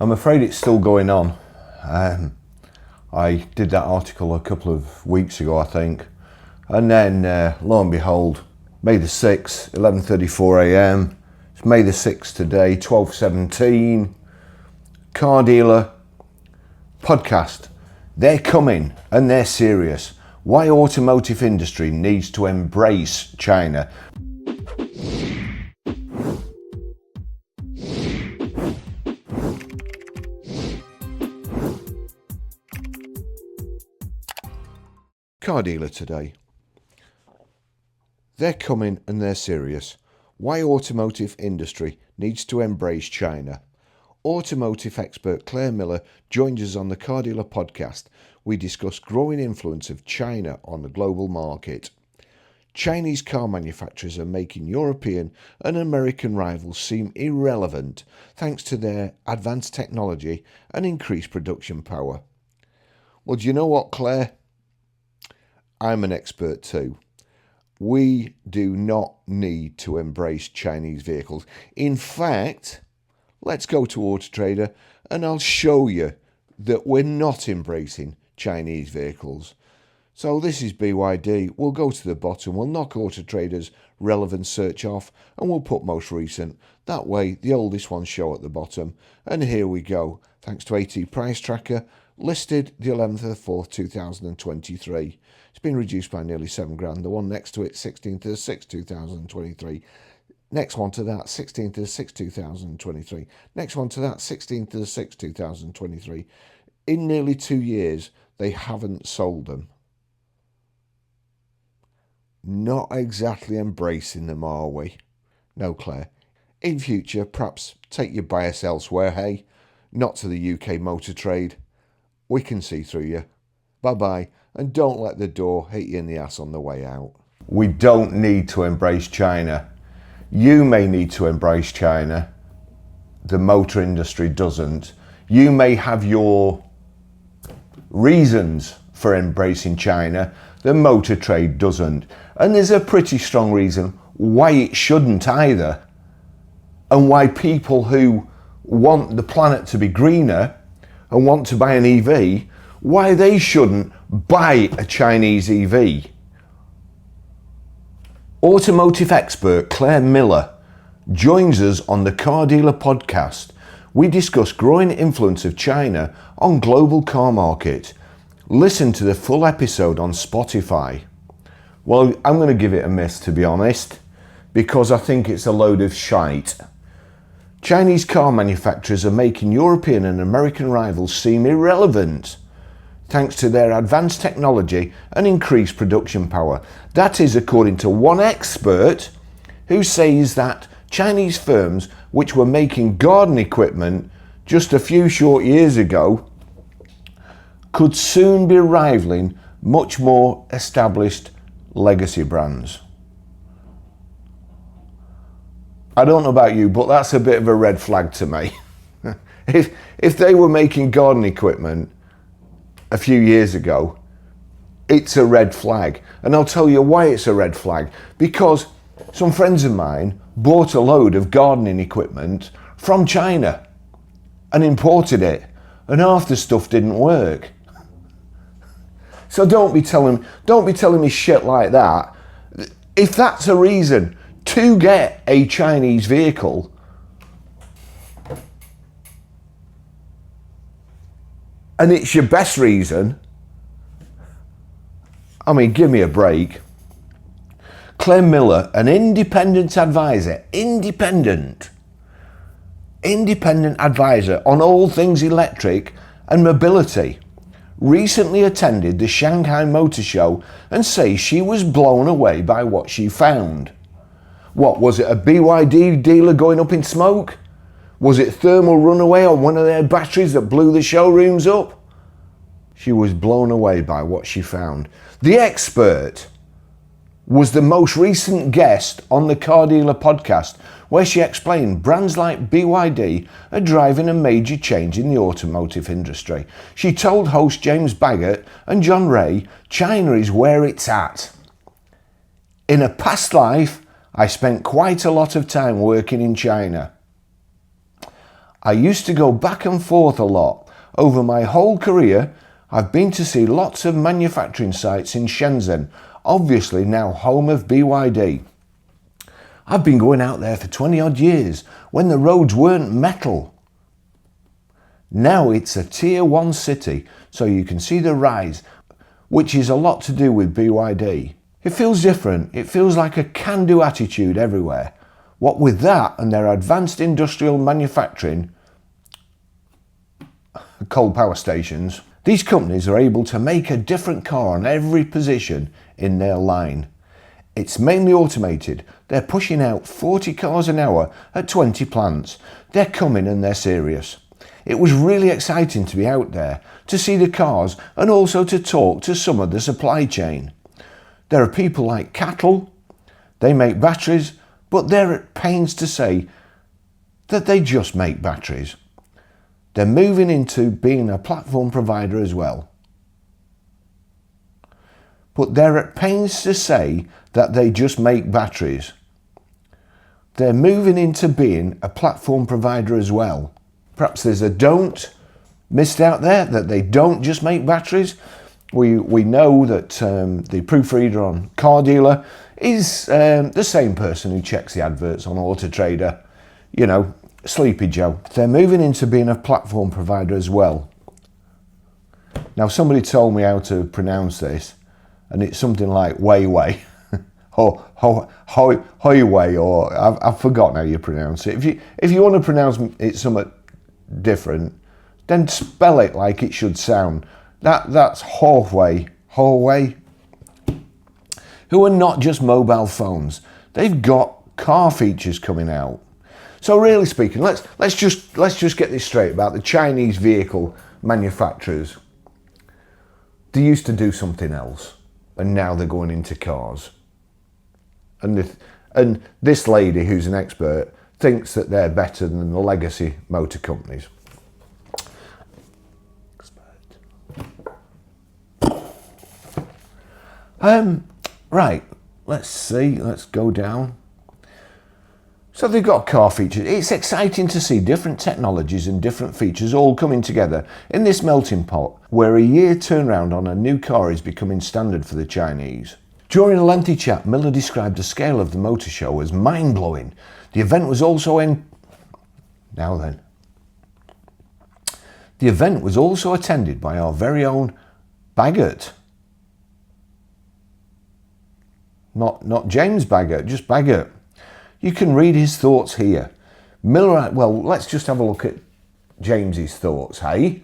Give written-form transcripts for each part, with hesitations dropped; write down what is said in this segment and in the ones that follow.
I'm afraid it's still going on. I did that article a couple of weeks ago, I think, and then lo and behold, May the 6th, 11:34 a.m. It's May the 6th today, 12:17. Car dealer podcast. They're coming and they're serious. Why automotive industry needs to embrace China. Car dealer today. They're coming and they're serious. Why automotive industry needs to embrace China. Automotive expert Claire Miller joins us on the Car Dealer podcast. We discuss growing influence of China on the global market. Chinese car manufacturers are making European and American rivals seem irrelevant thanks to their advanced technology and increased production power. Well, do you know what, Claire? I'm an expert too. We do not need to embrace Chinese vehicles. In fact, let's go to Auto Trader and I'll show you that we're not embracing Chinese vehicles. So this is BYD. We'll go to the bottom. We'll knock Auto Trader's relevant search off and we'll put most recent. That way the oldest ones show at the bottom. And here we go. Thanks to AT Price Tracker. Listed the 11th of the 4th, 2023. It's been reduced by nearly $7,000. The one next to it, 16th of the 6th, 2023. Next one to that, 16th of the 6th, 2023. Next one to that, 16th of the 6th, 2023. In nearly 2 years, they haven't sold them. Not exactly embracing them, are we? No, Claire. In future, perhaps take your bias elsewhere, hey? Not to the UK motor trade. We can see through you. Bye-bye, and don't let the door hit you in the ass on the way out. We don't need to embrace China. You may need to embrace China. The motor industry doesn't. You may have your reasons for embracing China. The motor trade doesn't. And there's a pretty strong reason why it shouldn't either. And why people who want the planet to be greener and want to buy an EV, why they shouldn't buy a Chinese EV. Automotive expert Claire Miller joins us on the Car Dealer podcast. We discuss growing influence of China on global car market. Listen to the full episode on Spotify. Well, I'm going to give it a miss, to be honest, because I think it's a load of shite. Chinese car manufacturers are making European and American rivals seem irrelevant thanks to their advanced technology and increased production power. That is according to one expert who says that Chinese firms which were making garden equipment just a few short years ago could soon be rivaling much more established legacy brands. I don't know about you, but that's a bit of a red flag to me. If they were making garden equipment a few years ago, it's a red flag. And I'll tell you why it's a red flag. Because some friends of mine bought a load of gardening equipment from China and imported it, and half the stuff didn't work. So don't be telling me shit like that. If that's a reason to get a Chinese vehicle, and it's your best reason, I mean, give me a break. Claire Miller, an independent advisor, independent advisor on all things electric and mobility, recently attended the Shanghai Motor Show and says she was blown away by what she found. What, was it a BYD dealer going up in smoke? Was it thermal runaway on one of their batteries that blew the showrooms up? She was blown away by what she found. The expert was the most recent guest on the Car Dealer podcast, where she explained brands like BYD are driving a major change in the automotive industry. She told host James Baggett and John Ray, China is where it's at. In a past life, I spent quite a lot of time working in China. I used to go back and forth a lot. Over my whole career, I've been to see lots of manufacturing sites in Shenzhen, obviously now home of BYD. I've been going out there for 20 odd years when the roads weren't metal. Now it's a tier 1 city, so you can see the rise, which is a lot to do with BYD. It feels different. It feels like a can-do attitude everywhere. What with that and their advanced industrial manufacturing, coal power stations, these companies are able to make a different car on every position in their line. It's mainly automated. They're pushing out 40 cars an hour at 20 plants. They're coming and they're serious. It was really exciting to be out there, to see the cars and also to talk to some of the supply chain. There are people like Cattle, they make batteries, but they're at pains to say that they just make batteries. They're moving into being a platform provider as well. But they're at pains to say that they just make batteries. They're moving into being a platform provider as well. Perhaps there's a don't missed out there, that they don't just make batteries. We know that the proofreader on Car Dealer is the same person who checks the adverts on Auto Trader. You know, Sleepy Joe. They're moving into being a platform provider as well. Now, somebody told me how to pronounce this, and it's something like Weiwei, or Hoiwei, or I've forgotten how you pronounce it. If you want to pronounce it somewhat different, then spell it like it should sound. That's Huawei, who are not just mobile phones. They've got car features coming out. So really speaking, let's just get this straight about the Chinese vehicle manufacturers. They used to do something else, and now they're going into cars. And this lady, who's an expert, thinks that they're better than the legacy motor companies. Right, let's see, let's go down. So they've got car features. It's exciting to see different technologies and different features all coming together in this melting pot, where a year turnaround on a new car is becoming standard for the Chinese. During a lengthy chat, Miller described the scale of the motor show as mind-blowing. The event was also The event was also attended by our very own Baggett. Not James Baggett, just Baggett. You can read his thoughts here. Miller, well, let's just have a look at James's thoughts, hey?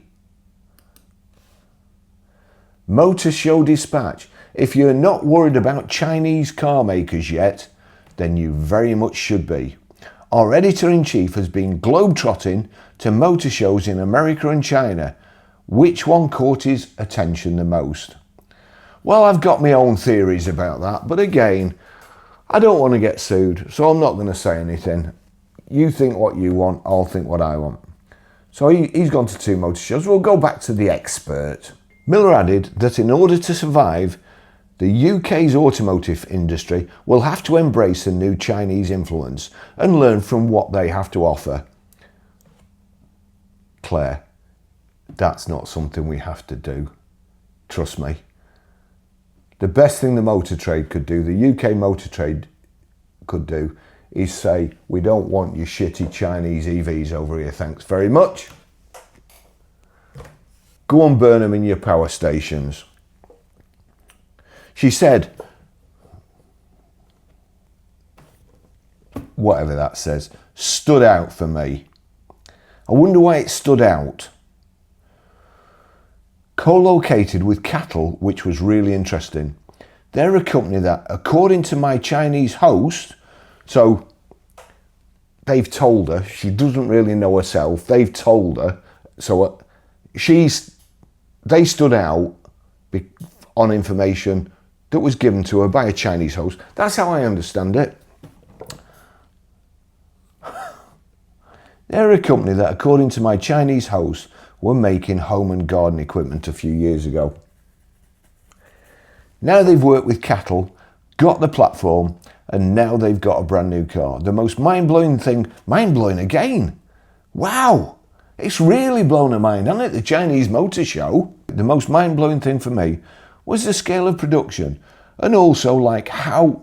Motor Show Dispatch. If you're not worried about Chinese car makers yet, then you very much should be. Our editor-in-chief has been globetrotting to motor shows in America and China. Which one caught his attention the most? Well, I've got my own theories about that, but again, I don't want to get sued, so I'm not going to say anything. You think what you want, I'll think what I want. So he's gone to 2 motor shows. We'll go back to the expert. Miller added that in order to survive, the UK's automotive industry will have to embrace the new Chinese influence and learn from what they have to offer. Claire, that's not something we have to do. Trust me. The best thing the motor trade could do, the UK motor trade could do, is say, we don't want your shitty Chinese EVs over here, thanks very much. Go and burn them in your power stations. She said, whatever that says, stood out for me. I wonder why it stood out. Co-located with Cattle, which was really interesting. They're a company that, according to my Chinese host, so they've told her, she doesn't really know herself, they've told her, so they stood out on information that was given to her by a Chinese host. That's how I understand it. They're a company that, according to my Chinese host, were making home and garden equipment a few years ago. Now they've worked with Cattle, got the platform, and now they've got a brand new car. The most mind-blowing thing, mind-blowing again, Wow, it's really blown her mind, hasn't it? The Chinese motor show. The most mind-blowing thing for me was the scale of production, and also like how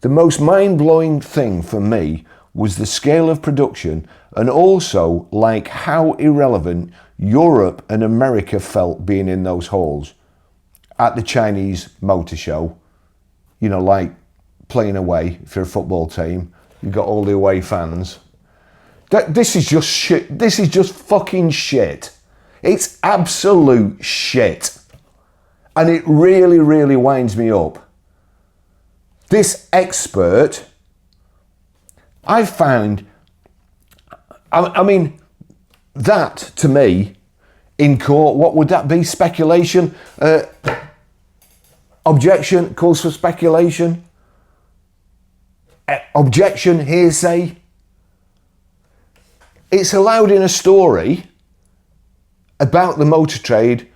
the most mind-blowing thing for me was the scale of production, and also like how irrelevant Europe and America felt being in those halls at the Chinese motor show. You know, like playing away if you're a football team, you've got all the away fans. This is just shit. This is just fucking shit. It's absolute shit. And it really, really winds me up. This expert, I found, I mean, that to me, in court, what would that be? Speculation? Objection, calls for speculation. Objection, hearsay. It's allowed in a story about the motor trade,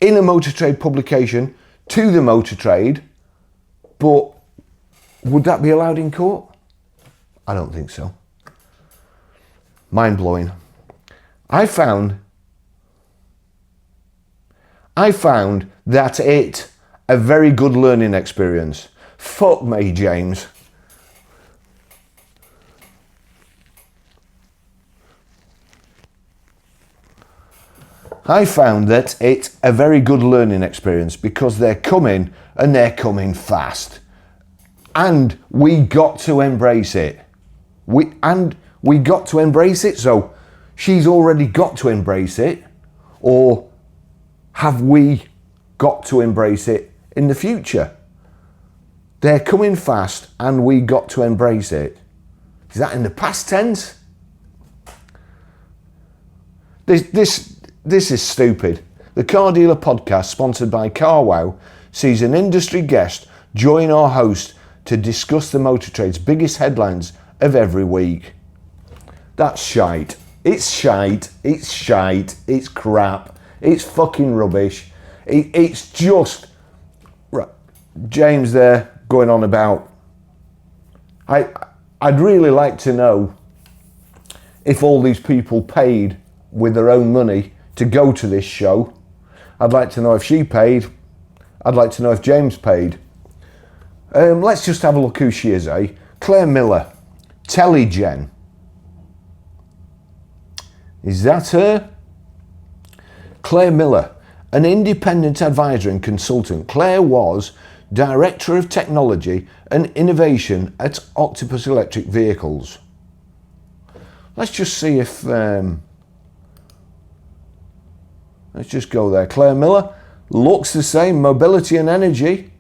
in a motor trade publication, to the motor trade, but would that be allowed in court? I don't think so. Mind-blowing. I found that it a very good learning experience. Fuck me, James. I found that it's a very good learning experience because they're coming and they're coming fast. And we got to embrace it. We got to embrace it. So she's already got to embrace it. Or have we got to embrace it in the future? They're coming fast and we got to embrace it. Is that in the past tense? This is stupid. The Car Dealer podcast, sponsored by CarWow, sees an industry guest join our host to discuss the motor trade's biggest headlines of every week. That's shite. It's shite. It's shite. It's crap. It's fucking rubbish. It's just... Right, James there going on about... I'd really like to know if all these people paid with their own money to go to this show. I'd like to know if she paid. I'd like to know if James paid. Let's just have a look who she is, eh? Claire Miller, Telegen. Is that her? Claire Miller, an independent advisor and consultant. Claire was Director of Technology and Innovation at Octopus Electric Vehicles. Let's just see if... let's just go there. Claire Miller, looks the same, mobility and energy.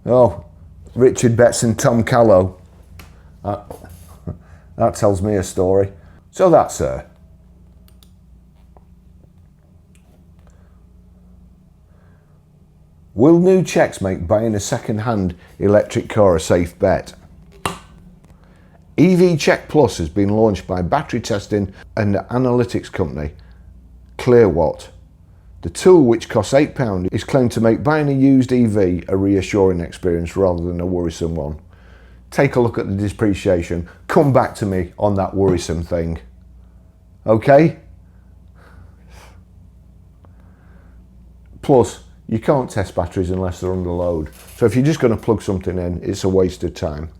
Oh, Richard Betts and Tom Callow. That tells me a story. So that's her. Will new checks make buying a second-hand electric car a safe bet? EV Check Plus has been launched by battery testing and analytics company ClearWatt. The tool, which costs £8, is claimed to make buying a used EV a reassuring experience rather than a worrisome one. Take a look at the depreciation. Come back to me on that worrisome thing. Okay? Plus, you can't test batteries unless they're under load. So if you're just going to plug something in, it's a waste of time.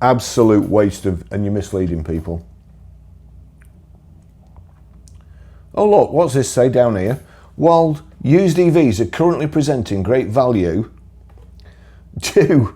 Absolute waste of, and you're misleading people. Oh look, what's this say down here? While used EVs are currently presenting great value to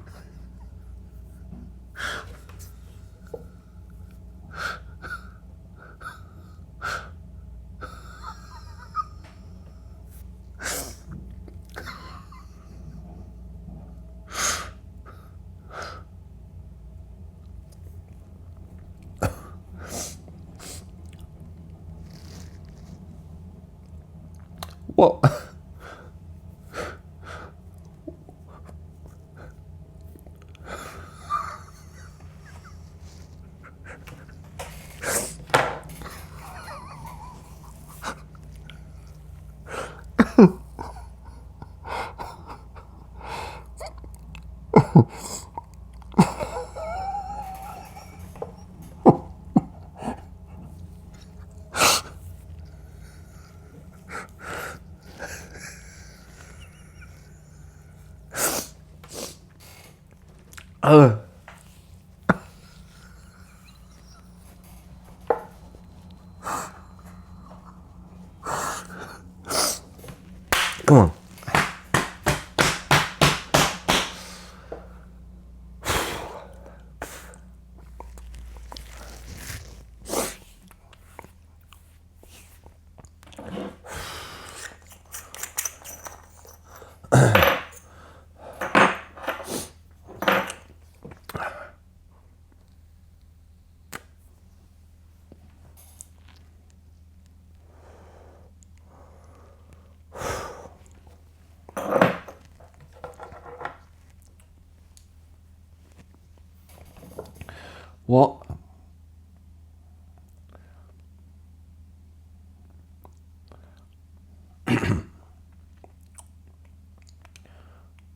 what? Come on. What?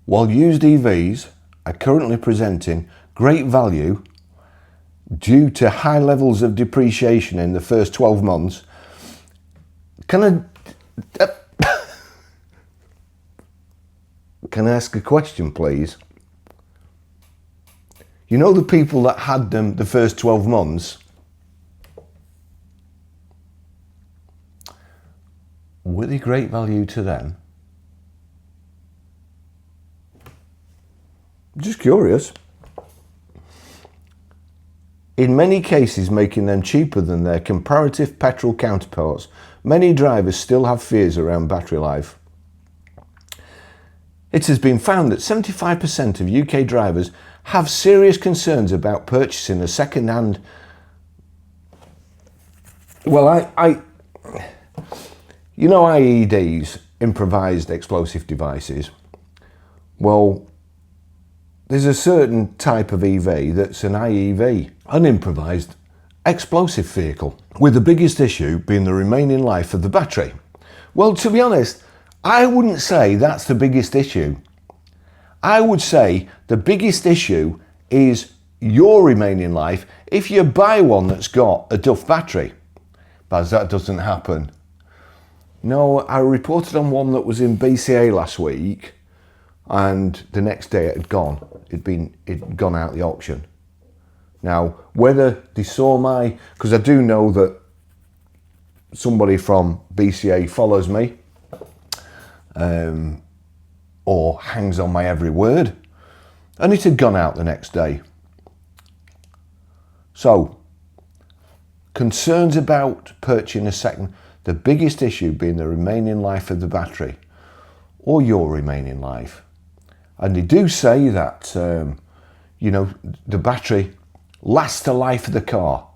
While used EVs are currently presenting great value due to high levels of depreciation in the first 12 months, can I ask a question, please? You know the people that had them the first 12 months, were they great value to them? Just curious. In many cases, making them cheaper than their comparative petrol counterparts, many drivers still have fears around battery life. It has been found that 75% of UK drivers have serious concerns about purchasing a second-hand. Well, you know IEDs, improvised explosive devices. Well, there's a certain type of EV that's an IEV, an improvised explosive vehicle, with the biggest issue being the remaining life of the battery. Well, to be honest, I wouldn't say that's the biggest issue. I would say the biggest issue is your remaining life if you buy one that's got a duff battery. But that doesn't happen. No, I reported on one that was in BCA last week, and the next day it had gone. It'd gone out the auction. Now, whether they saw because I do know that somebody from BCA follows me, or hangs on my every word, and it had gone out the next day. So, concerns about purchasing a second, the biggest issue being the remaining life of the battery, or your remaining life. And they do say that, the battery lasts the life of the car.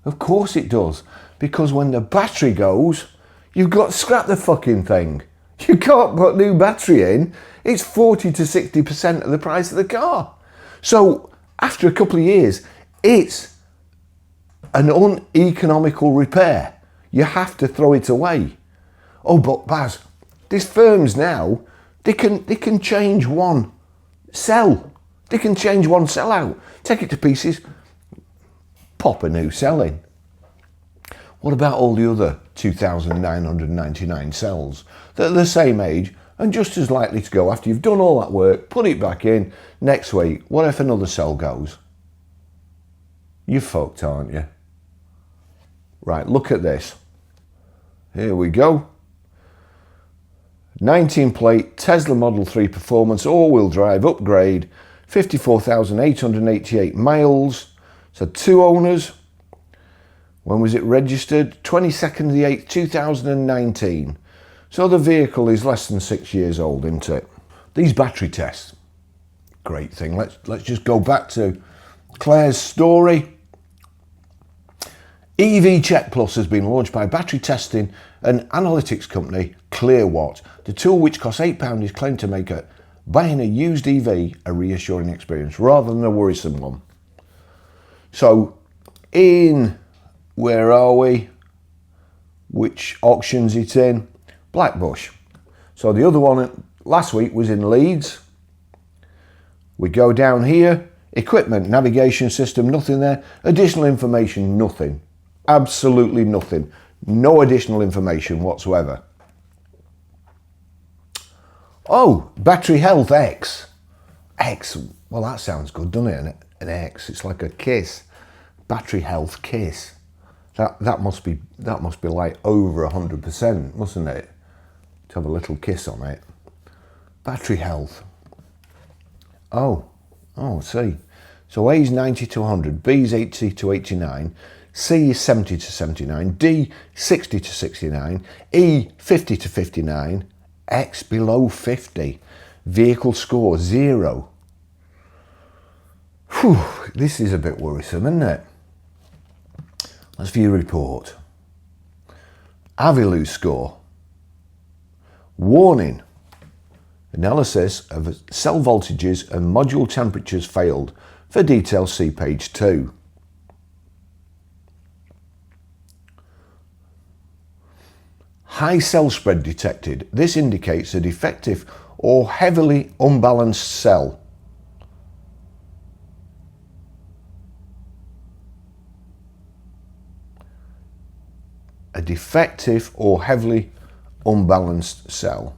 Of course it does, because when the battery goes, you've got to scrap the fucking thing. You can't put new battery in. It's 40 to 60% of the price of the car. So after a couple of years, it's an uneconomical repair. You have to throw it away. Oh, but Baz, these firms now, they can change one cell. They can change one cell out, take it to pieces, pop a new cell in. What about all the other 2,999 cells that are the same age and just as likely to go after you've done all that work, put it back in, next week, what if another cell goes? You're fucked, aren't you? Right, look at this. Here we go. 19 plate Tesla Model 3 Performance all-wheel drive upgrade, 54,888 miles. So 2 owners. When was it registered? 22nd of the 8th, 2019. So the vehicle is less than 6 years old, isn't it? These battery tests, great thing. Let's just go back to Claire's story. EV Check Plus has been launched by battery testing and analytics company ClearWatt. The tool, which costs £8, is claimed to make buying a used EV a reassuring experience rather than a worrisome one. So where are we? Which auction's it in? Blackbush. So the other one last week was in Leeds. We go down here, equipment, navigation system, nothing there. Additional information, nothing. Absolutely nothing. No additional information whatsoever. Oh, battery health X. Well, that sounds good, doesn't it? An X. It's like a kiss. Battery health kiss. That must be like over 100%, mustn't it? To have a little kiss on it. Battery health. Oh, see. So A is 90 to 100, B is 80 to 89, C is 70 to 79, D 60 to 69, E 50 to 59, X below 50. Vehicle score 0. Whew, this is a bit worrisome, isn't it? Let's view report. Avilou score. Warning. Analysis of cell voltages and module temperatures failed. For details, see page 2. High cell spread detected. This indicates a defective or heavily unbalanced cell. A defective or heavily unbalanced cell.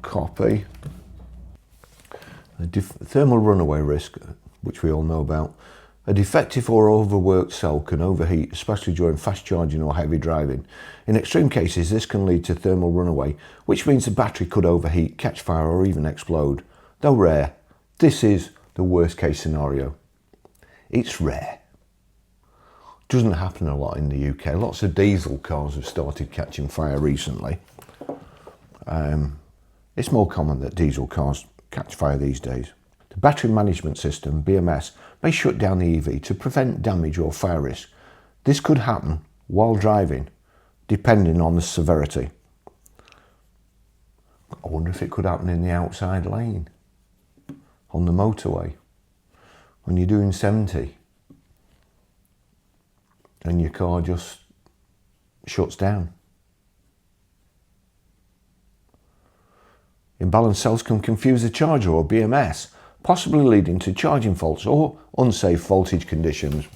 Copy. Thermal runaway risk, which we all know about. A defective or overworked cell can overheat, especially during fast charging or heavy driving. In extreme cases, this can lead to thermal runaway, which means the battery could overheat, catch fire or even explode. Though rare, this is the worst case scenario. It's rare. Doesn't happen a lot in the UK. Lots of diesel cars have started catching fire recently. It's more common that diesel cars catch fire these days. The battery management system, BMS, may shut down the EV to prevent damage or fire risk. This could happen while driving, depending on the severity. I wonder if it could happen in the outside lane, on the motorway, when you're doing 70 and your car just shuts down. Imbalanced cells can confuse the charger or BMS, possibly leading to charging faults or unsafe voltage conditions.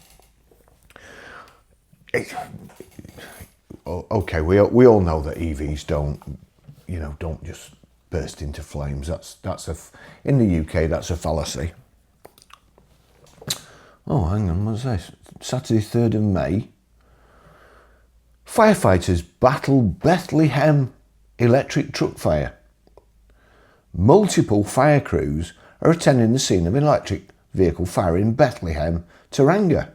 Okay, we all know that EVs don't just burst into flames. In the UK, that's a fallacy. Oh, hang on, what's this? Saturday, 3rd of May. Firefighters battle Bethlehem electric truck fire. Multiple fire crews are attending the scene of an electric vehicle fire in Bethlehem, Taranga.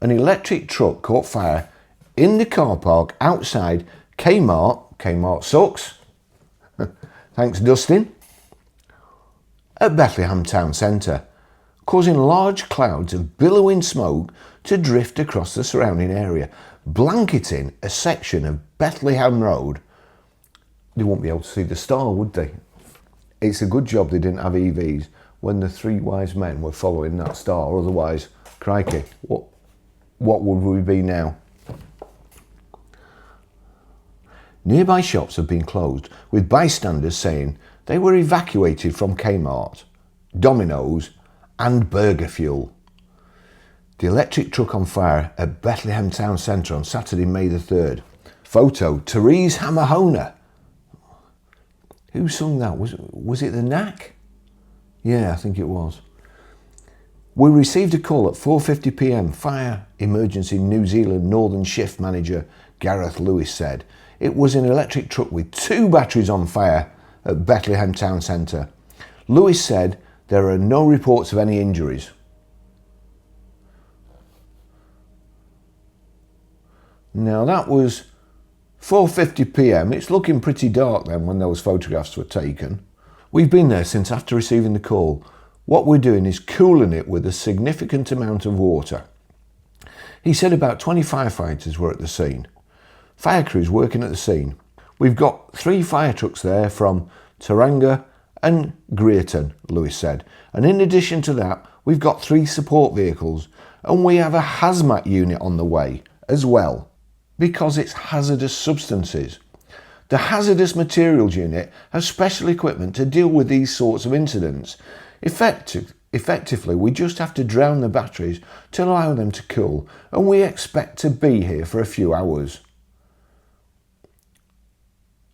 An electric truck caught fire in the car park outside Kmart sucks, thanks Dustin, at Bethlehem town centre, causing large clouds of billowing smoke to drift across the surrounding area, blanketing a section of Bethlehem Road. They won't be able to see the star, would they? It's a good job they didn't have EVs when the three wise men were following that star. Otherwise, crikey, what would we be now? Nearby shops have been closed, with bystanders saying they were evacuated from Kmart, Domino's and Burger Fuel. The electric truck on fire at Bethlehem town centre on Saturday, May the 3rd. Photo, Therese Hamahona. Who sung that? Was it the Knack? Yeah, I think it was. We received a call at 4:50 p.m. Fire Emergency New Zealand Northern Shift Manager Gareth Lewis said it was an electric truck with 2 batteries on fire at Bethlehem town centre. Lewis said there are no reports of any injuries. Now that was 4:50 p.m. It's looking pretty dark then when those photographs were taken. We've been there since after receiving the call. What we're doing is cooling it with a significant amount of water. He said about 20 firefighters were at the scene. Fire crews working at the scene. We've got 3 fire trucks there from Taranga and Crampton, Lewis said. And in addition to that, we've got 3 support vehicles and we have a hazmat unit on the way as well, because it's hazardous substances. The hazardous materials unit has special equipment to deal with these sorts of incidents. Effectively, we just have to drown the batteries to allow them to cool, and we expect to be here for a few hours.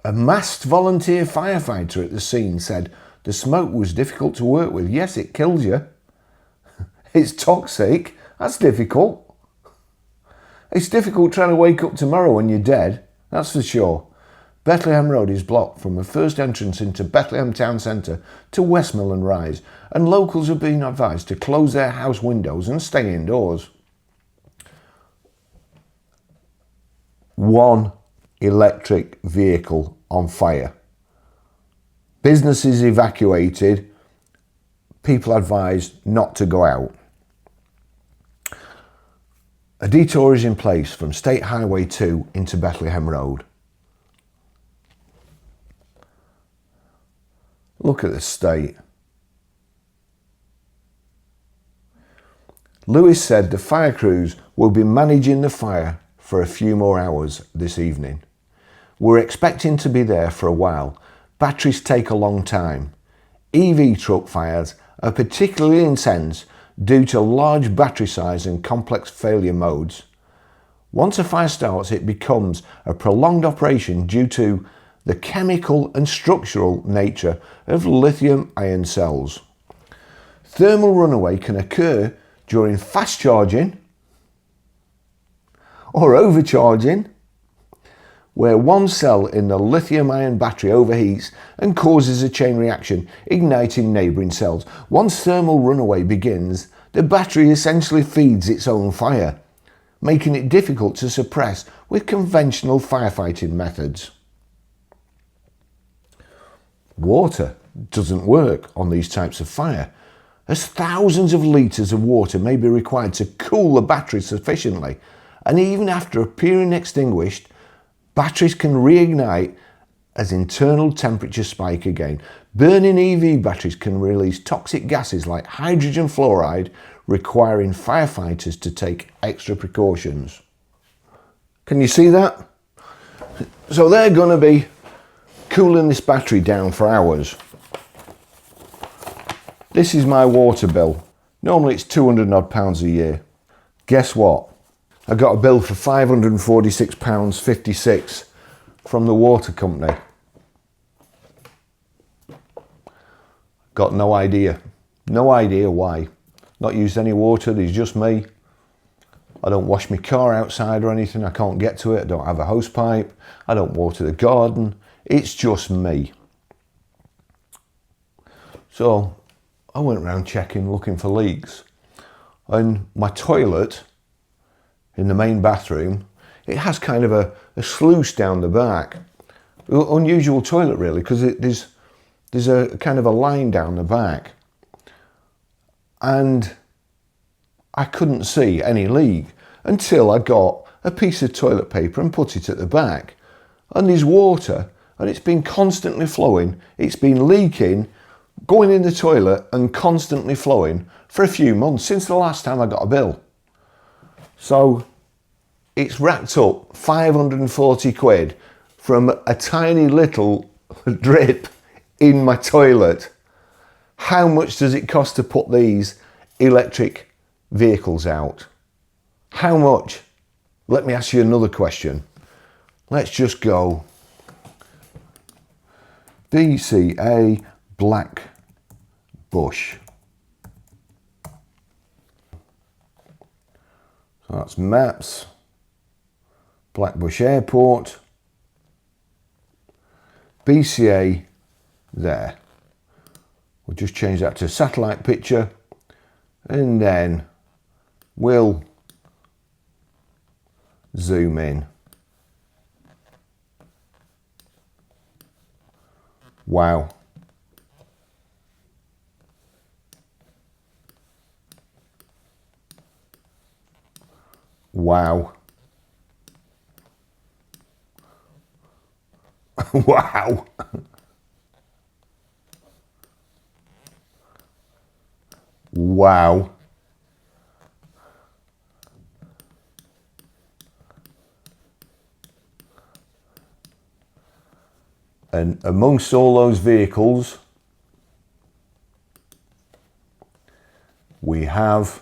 A masked volunteer firefighter at the scene said The smoke was difficult to work with. Yes, it kills you. It's toxic. That's difficult. It's difficult trying to wake up tomorrow when you're dead. That's for sure. Bethlehem Road is blocked from the first entrance into Bethlehem Town Centre to Westmoreland Rise, and locals have been advised to close their house windows and stay indoors. One electric vehicle on fire. Businesses evacuated. People advised not to go out. A detour is in place from State Highway 2 into Bethlehem Road. Look at the state. Lewis said the fire crews will be managing the fire for a few more hours this evening. We're expecting to be there for a while. Batteries take a long time. EV truck fires are particularly intense due to large battery size and complex failure modes. Once a fire starts, it becomes a prolonged operation due to the chemical and structural nature of lithium-ion cells. Thermal runaway can occur during fast charging or overcharging, where one cell in the lithium-ion battery overheats and causes a chain reaction, igniting neighbouring cells. Once thermal runaway begins, the battery essentially feeds its own fire, making it difficult to suppress with conventional firefighting methods. Water doesn't work on these types of fire, as thousands of litres of water may be required to cool the battery sufficiently, and even after appearing extinguished, batteries can reignite as internal temperature spike again. Burning EV batteries can release toxic gases like hydrogen fluoride, requiring firefighters to take extra precautions. Can you see that? So they're going to be cooling this battery down for hours. This is my water bill. Normally it's £200 odd a year. Guess what? I got a bill for £546.56 from the water company. Got no idea. No idea why. Not used any water, there's just me. I don't wash my car outside or anything, I can't get to it, I don't have a hose pipe, I don't water the garden, it's just me. So I went around checking, looking for leaks. And my toilet in the main bathroom, it has kind of a sluice down the back. Unusual toilet really, because there's a kind of a line down the back. And I couldn't see any leak until I got a piece of toilet paper and put it at the back. And there's water, and it's been constantly flowing. It's been leaking, going in the toilet and constantly flowing for a few months, since the last time I got a bill. So it's racked up 540 quid from a tiny little drip in my toilet. How much does it cost to put these electric vehicles out? How much? Let me ask you another question. Let's just go BCA Black Bush. So that's maps, Blackbush Airport, BCA there. We'll just change that to satellite picture, and then we'll zoom in. Wow. Wow. Wow. Wow. And amongst all those vehicles, we have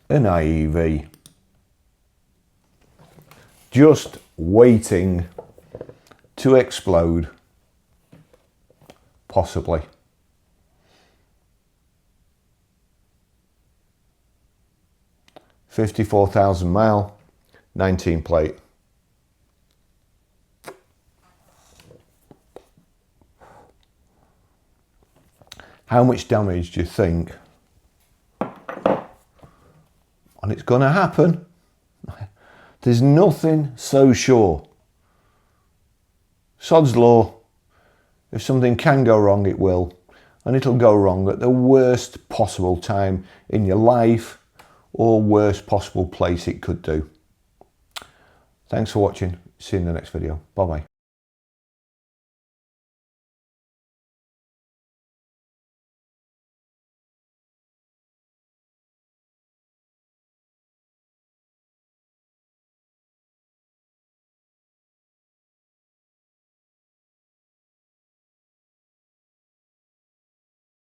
an IEV just waiting to explode. Possibly. £54,000 19 plate. How much damage do you think? And it's going to happen. There's nothing so sure. Sod's law. If something can go wrong, it will. And it'll go wrong at the worst possible time in your life or worst possible place it could do. Thanks for watching. See you in the next video. Bye bye.